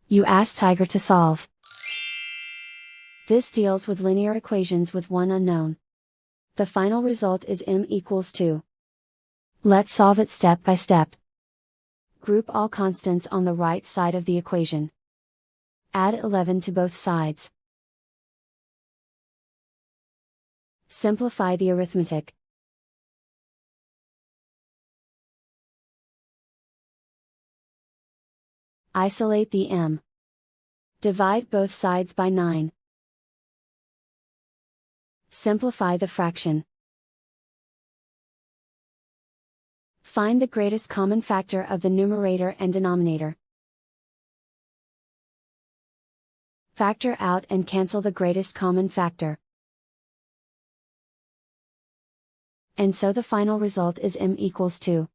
You ask Tiger to solve. This deals with linear equations with one unknown. The final result is m equals 2. Let's solve it step by step. Group all constants on the right side of the equation. Add 11 to both sides. Simplify the arithmetic. Isolate the m. Divide both sides by 9. Simplify the fraction. Find the greatest common factor of the numerator and denominator. Factor out and cancel the greatest common factor. And so the final result is m equals 2.